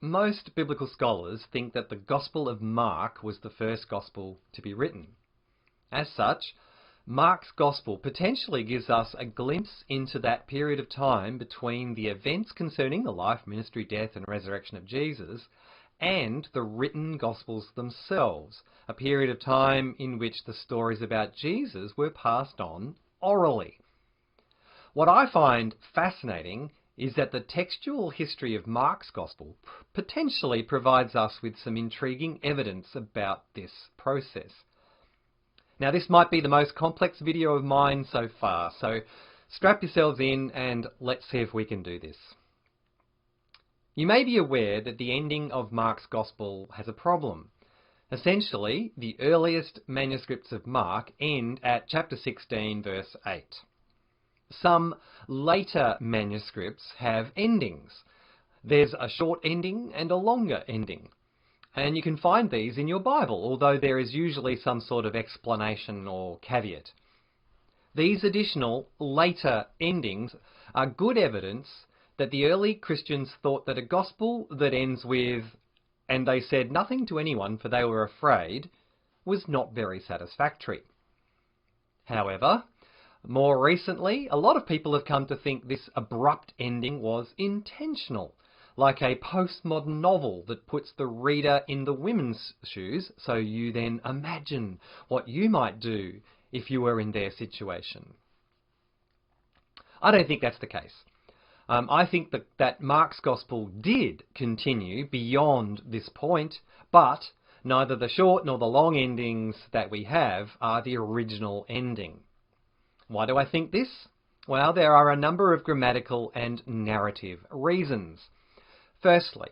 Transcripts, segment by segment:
most biblical scholars think that the Gospel of Mark was the first Gospel to be written. As such, Mark's Gospel potentially gives us a glimpse into that period of time between the events concerning the life, ministry, death and resurrection of Jesus and the written Gospels themselves, a period of time in which the stories about Jesus were passed on orally. What I find fascinating is that the textual history of Mark's Gospel potentially provides us with some intriguing evidence about this process. Now, this might be the most complex video of mine so far, so strap yourselves in and let's see if we can do this. You may be aware that the ending of Mark's Gospel has a problem. Essentially, the earliest manuscripts of Mark end at chapter 16, verse 8. Some later manuscripts have endings. There's a short ending and a longer ending. And you can find these in your Bible, although there is usually some sort of explanation or caveat. These additional later endings are good evidence that the early Christians thought that a gospel that ends with, "and they said nothing to anyone for they were afraid," was not very satisfactory. However, more recently, a lot of people have come to think this abrupt ending was intentional, like a postmodern novel that puts the reader in the women's shoes, so you then imagine what you might do if you were in their situation. I don't think that's the case. I think that Mark's Gospel did continue beyond this point, but neither the short nor the long endings that we have are the original ending. Why do I think this? Well, there are a number of grammatical and narrative reasons. Firstly,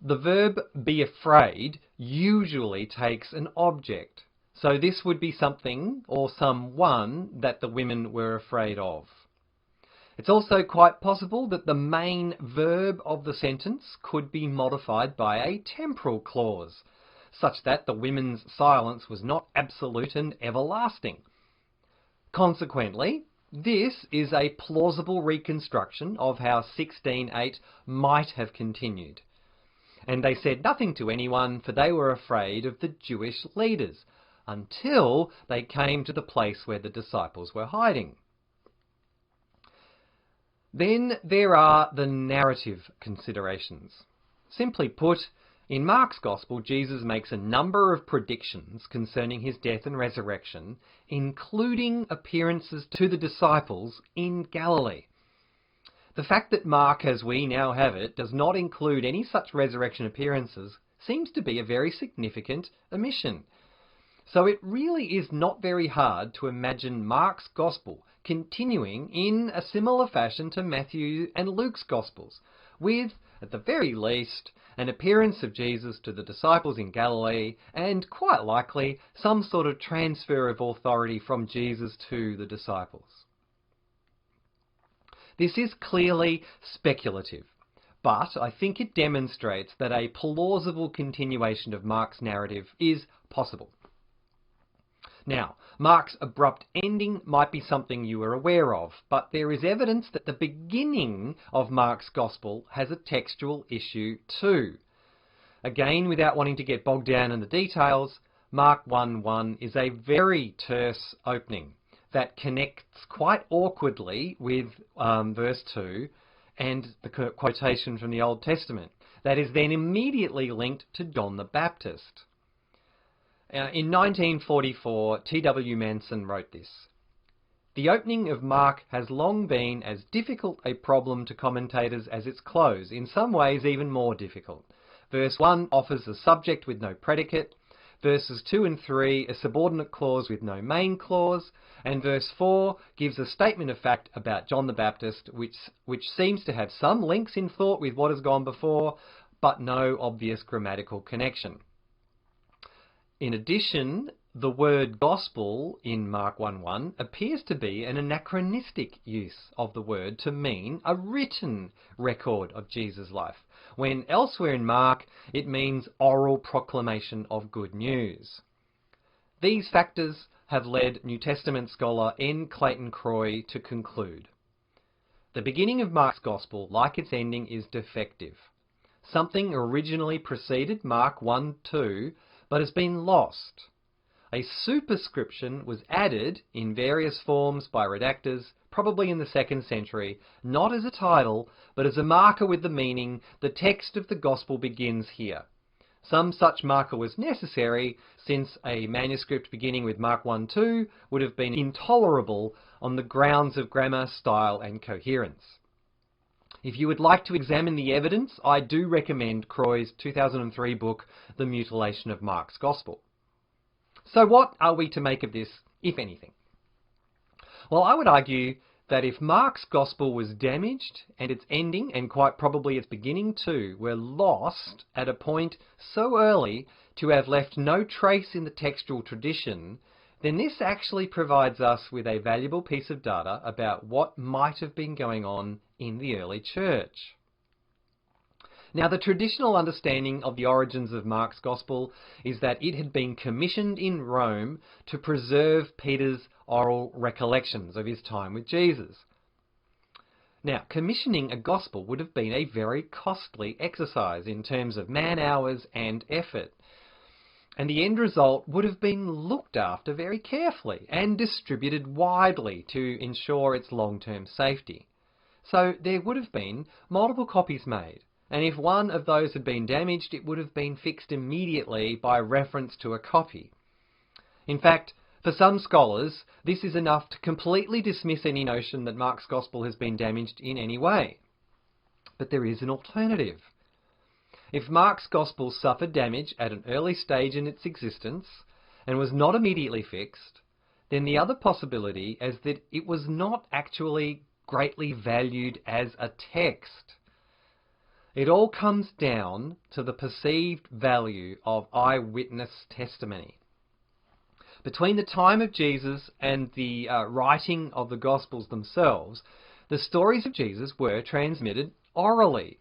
the verb be afraid usually takes an object, so this would be something or someone that the women were afraid of. It's also quite possible that the main verb of the sentence could be modified by a temporal clause, such that the women's silence was not absolute and everlasting. Consequently, this is a plausible reconstruction of how 16:8 might have continued. And they said nothing to anyone, for they were afraid of the Jewish leaders, until they came to the place where the disciples were hiding. Then there are the narrative considerations. Simply put, in Mark's Gospel, Jesus makes a number of predictions concerning his death and resurrection, including appearances to the disciples in Galilee. The fact that Mark, as we now have it, does not include any such resurrection appearances seems to be a very significant omission. So it really is not very hard to imagine Mark's Gospel continuing in a similar fashion to Matthew and Luke's Gospels, with, at the very least, an appearance of Jesus to the disciples in Galilee, and quite likely some sort of transfer of authority from Jesus to the disciples. This is clearly speculative, but I think it demonstrates that a plausible continuation of Mark's narrative is possible. Now, Mark's abrupt ending might be something you are aware of, but there is evidence that the beginning of Mark's Gospel has a textual issue too. Again, without wanting to get bogged down in the details, Mark 1:1 is a very terse opening that connects quite awkwardly with verse 2 and the quotation from the Old Testament. That is then immediately linked to John the Baptist. In 1944, T.W. Manson wrote this: "The opening of Mark has long been as difficult a problem to commentators as its close, in some ways even more difficult. Verse 1 offers a subject with no predicate, verses 2 and 3 a subordinate clause with no main clause, and verse 4 gives a statement of fact about John the Baptist, which seems to have some links in thought with what has gone before, but no obvious grammatical connection. In addition, the word gospel in Mark 1:1 appears to be an anachronistic use of the word to mean a written record of Jesus' life, when elsewhere in Mark it means oral proclamation of good news. These factors have led New Testament scholar N. Clayton Croy to conclude: the beginning of Mark's Gospel, like its ending, is defective. Something originally preceded Mark 1:2, but has been lost. A superscription was added in various forms by redactors, probably in the 2nd century, not as a title, but as a marker with the meaning, the text of the Gospel begins here. Some such marker was necessary, since a manuscript beginning with Mark 1:2 would have been intolerable on the grounds of grammar, style and coherence. If you would like to examine the evidence, I do recommend Croy's 2003 book, The Mutilation of Mark's Gospel. So what are we to make of this, if anything? Well, I would argue that if Mark's Gospel was damaged and its ending, and quite probably its beginning too, were lost at a point so early to have left no trace in the textual tradition, then this actually provides us with a valuable piece of data about what might have been going on in the early church. Now, the traditional understanding of the origins of Mark's Gospel is that it had been commissioned in Rome to preserve Peter's oral recollections of his time with Jesus. Now, commissioning a Gospel would have been a very costly exercise in terms of man-hours and effort, and the end result would have been looked after very carefully and distributed widely to ensure its long-term safety. So there would have been multiple copies made, and if one of those had been damaged, it would have been fixed immediately by reference to a copy. In fact, for some scholars, this is enough to completely dismiss any notion that Mark's Gospel has been damaged in any way. But there is an alternative. If Mark's Gospel suffered damage at an early stage in its existence and was not immediately fixed, then the other possibility is that it was not actually greatly valued as a text. It all comes down to the perceived value of eyewitness testimony. Between the time of Jesus and the writing of the Gospels themselves, the stories of Jesus were transmitted orally.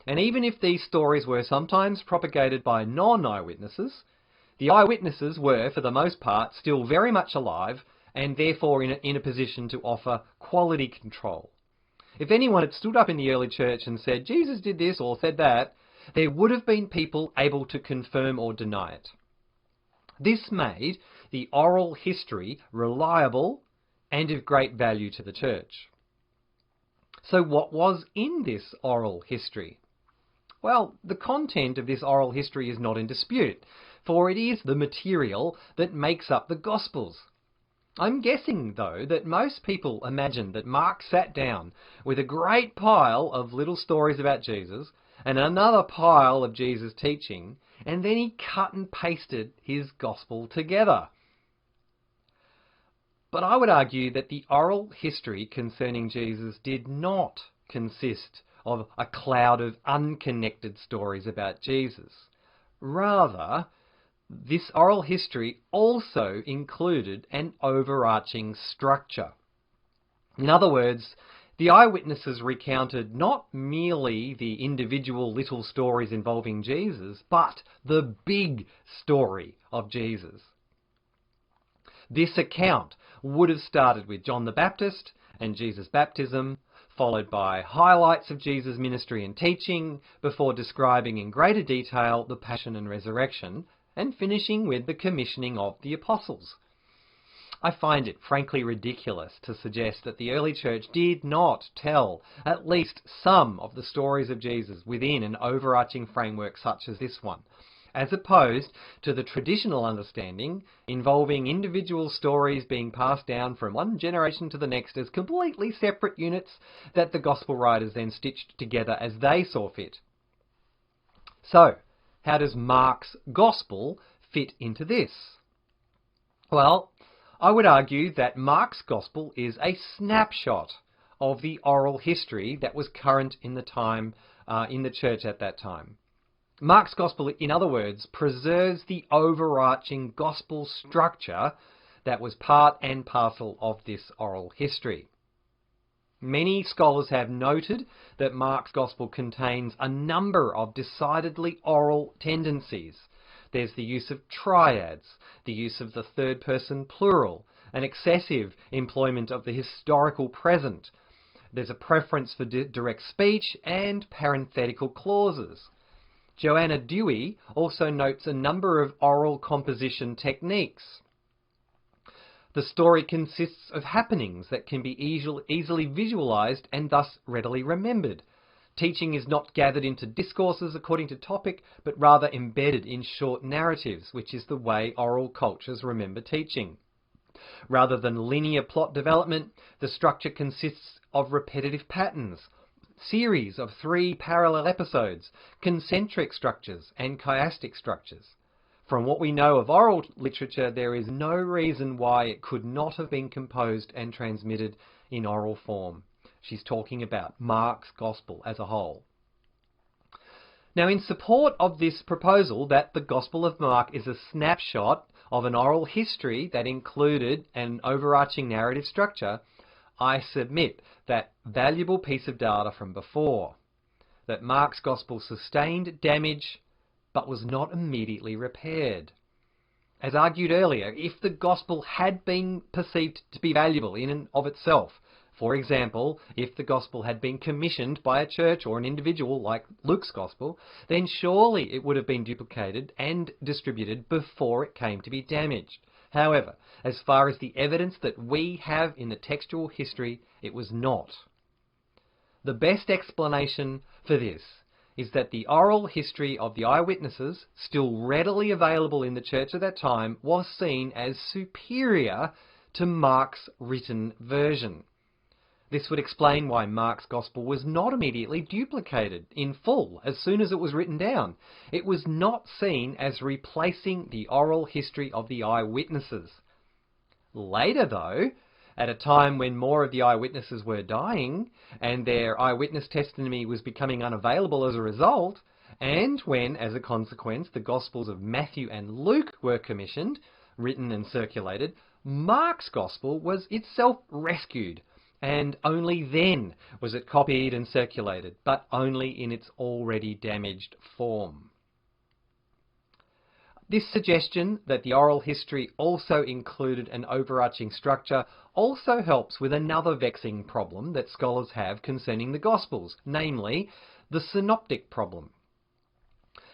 And even if these stories were sometimes propagated by non-eyewitnesses, the eyewitnesses were, for the most part, still very much alive and therefore in a position to offer quality control. If anyone had stood up in the early church and said, Jesus did this or said that, there would have been people able to confirm or deny it. This made the oral history reliable and of great value to the church. So what was in this oral history? Well, the content of this oral history is not in dispute, for it is the material that makes up the Gospels. I'm guessing, though, that most people imagine that Mark sat down with a great pile of little stories about Jesus and another pile of Jesus' teaching, and then he cut and pasted his Gospel together. But I would argue that the oral history concerning Jesus did not consist of a cloud of unconnected stories about Jesus. Rather, this oral history also included an overarching structure. In other words, the eyewitnesses recounted not merely the individual little stories involving Jesus, but the big story of Jesus. This account would have started with John the Baptist and Jesus' baptism, followed by highlights of Jesus' ministry and teaching, before describing in greater detail the passion and resurrection, and finishing with the commissioning of the apostles. I find it frankly ridiculous to suggest that the early church did not tell at least some of the stories of Jesus within an overarching framework such as this one, as opposed to the traditional understanding involving individual stories being passed down from one generation to the next as completely separate units that the gospel writers then stitched together as they saw fit. So, how does Mark's Gospel fit into this? Well, I would argue that Mark's Gospel is a snapshot of the oral history that was current in the time in the church at that time. Mark's Gospel, in other words, preserves the overarching gospel structure that was part and parcel of this oral history. Many scholars have noted that Mark's Gospel contains a number of decidedly oral tendencies. There's the use of triads, the use of the third person plural, an excessive employment of the historical present, There's a preference for direct speech and parenthetical clauses. Joanna Dewey also notes a number of oral composition techniques. The story consists of happenings that can be easily visualized and thus readily remembered. Teaching is not gathered into discourses according to topic, but rather embedded in short narratives, which is the way oral cultures remember teaching. Rather than linear plot development, the structure consists of repetitive patterns, series of 3 parallel episodes, concentric structures, and chiastic structures. From what we know of oral literature, there is no reason why it could not have been composed and transmitted in oral form. She's talking about Mark's Gospel as a whole. Now, in support of this proposal that the Gospel of Mark is a snapshot of an oral history that included an overarching narrative structure, I submit that valuable piece of data from before, that Mark's Gospel sustained damage but was not immediately repaired. As argued earlier, if the Gospel had been perceived to be valuable in and of itself, for example, if the Gospel had been commissioned by a church or an individual like Luke's Gospel, then surely it would have been duplicated and distributed before it came to be damaged. However, as far as the evidence that we have in the textual history, it was not. The best explanation for this is that the oral history of the eyewitnesses, still readily available in the church at that time, was seen as superior to Mark's written version. This would explain why Mark's Gospel was not immediately duplicated in full as soon as it was written down. It was not seen as replacing the oral history of the eyewitnesses. Later, though, at a time when more of the eyewitnesses were dying and their eyewitness testimony was becoming unavailable as a result, and when, as a consequence, the Gospels of Matthew and Luke were commissioned, written and circulated, Mark's Gospel was itself rescued, and only then was it copied and circulated, but only in its already damaged form. This suggestion that the oral history also included an overarching structure also helps with another vexing problem that scholars have concerning the Gospels, namely the Synoptic Problem.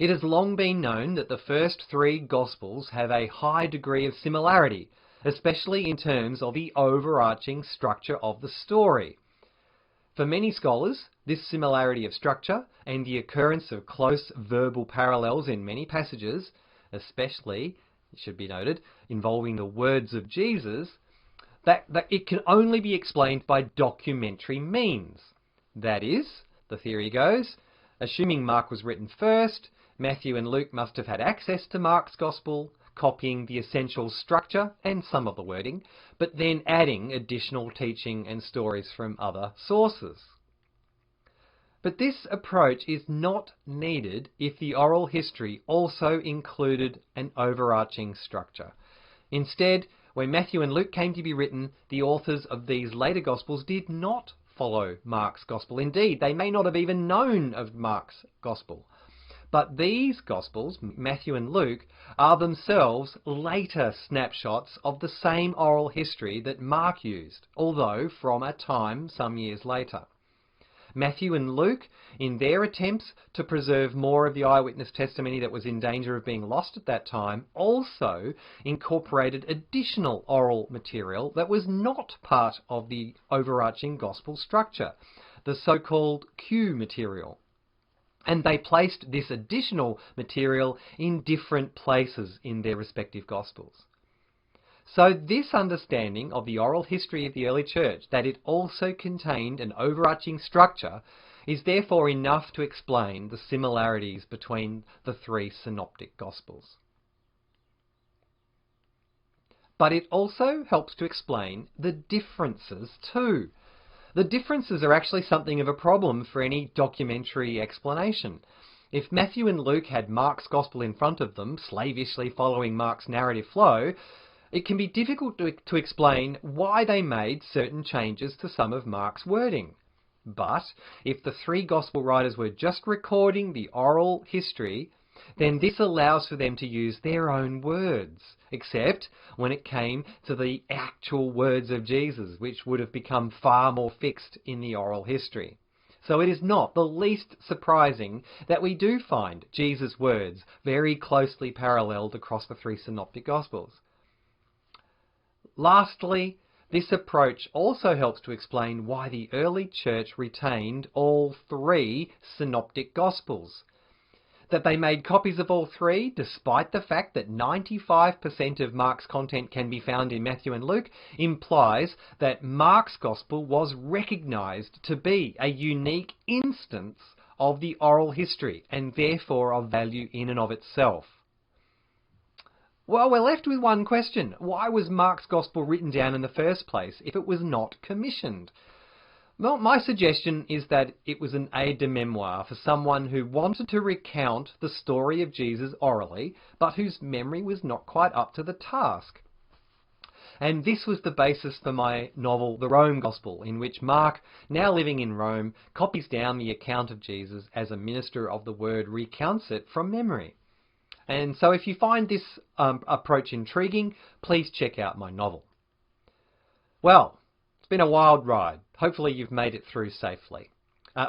It has long been known that the first 3 Gospels have a high degree of similarity, especially in terms of the overarching structure of the story. For many scholars, this similarity of structure and the occurrence of close verbal parallels in many passages, especially, it should be noted, involving the words of Jesus, that it can only be explained by documentary means. That is, the theory goes, assuming Mark was written first, Matthew and Luke must have had access to Mark's Gospel, copying the essential structure and some of the wording, but then adding additional teaching and stories from other sources. But this approach is not needed if the oral history also included an overarching structure. Instead, when Matthew and Luke came to be written, the authors of these later Gospels did not follow Mark's Gospel. Indeed, they may not have even known of Mark's Gospel. But these Gospels, Matthew and Luke, are themselves later snapshots of the same oral history that Mark used, although from a time some years later. Matthew and Luke, in their attempts to preserve more of the eyewitness testimony that was in danger of being lost at that time, also incorporated additional oral material that was not part of the overarching Gospel structure, the so-called Q material. And they placed this additional material in different places in their respective Gospels. So this understanding of the oral history of the early church, that it also contained an overarching structure, is therefore enough to explain the similarities between the 3 synoptic Gospels. But it also helps to explain the differences too. The differences are actually something of a problem for any documentary explanation. If Matthew and Luke had Mark's Gospel in front of them, slavishly following Mark's narrative flow, it can be difficult to explain why they made certain changes to some of Mark's wording. But if the 3 Gospel writers were just recording the oral history, then this allows for them to use their own words, except when it came to the actual words of Jesus, which would have become far more fixed in the oral history. So it is not the least surprising that we do find Jesus' words very closely paralleled across the three synoptic gospels. Lastly, this approach also helps to explain why the early church retained all three synoptic gospels. That they made copies of all three, despite the fact that 95% of Mark's content can be found in Matthew and Luke, implies that Mark's gospel was recognised to be a unique instance of the oral history and therefore of value in and of itself. Well, we're left with one question. Why was Mark's gospel written down in the first place if it was not commissioned? Well, my suggestion is that it was an aide-de-memoire for someone who wanted to recount the story of Jesus orally, but whose memory was not quite up to the task. And this was the basis for my novel, The Rome Gospel, in which Mark, now living in Rome, copies down the account of Jesus as a minister of the word recounts it from memory. And so if you find this approach intriguing, please check out my novel. Well, it's been a wild ride. Hopefully you've made it through safely.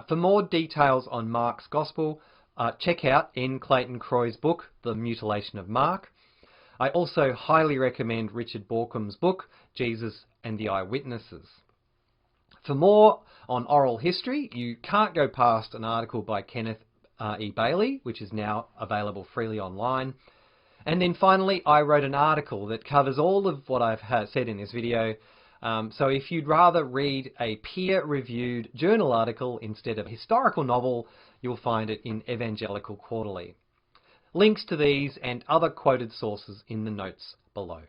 For more details on Mark's Gospel, check out N. Clayton Croy's book, The Mutilation of Mark. I also highly recommend Richard Baucom's book, Jesus and the Eyewitnesses. For more on oral history, you can't go past an article by Kenneth E. Bailey, which is now available freely online. And then finally, I wrote an article that covers all of what I've said in this video. So if you'd rather read a peer-reviewed journal article instead of a historical novel, you'll find it in Evangelical Quarterly. Links to these and other quoted sources in the notes below.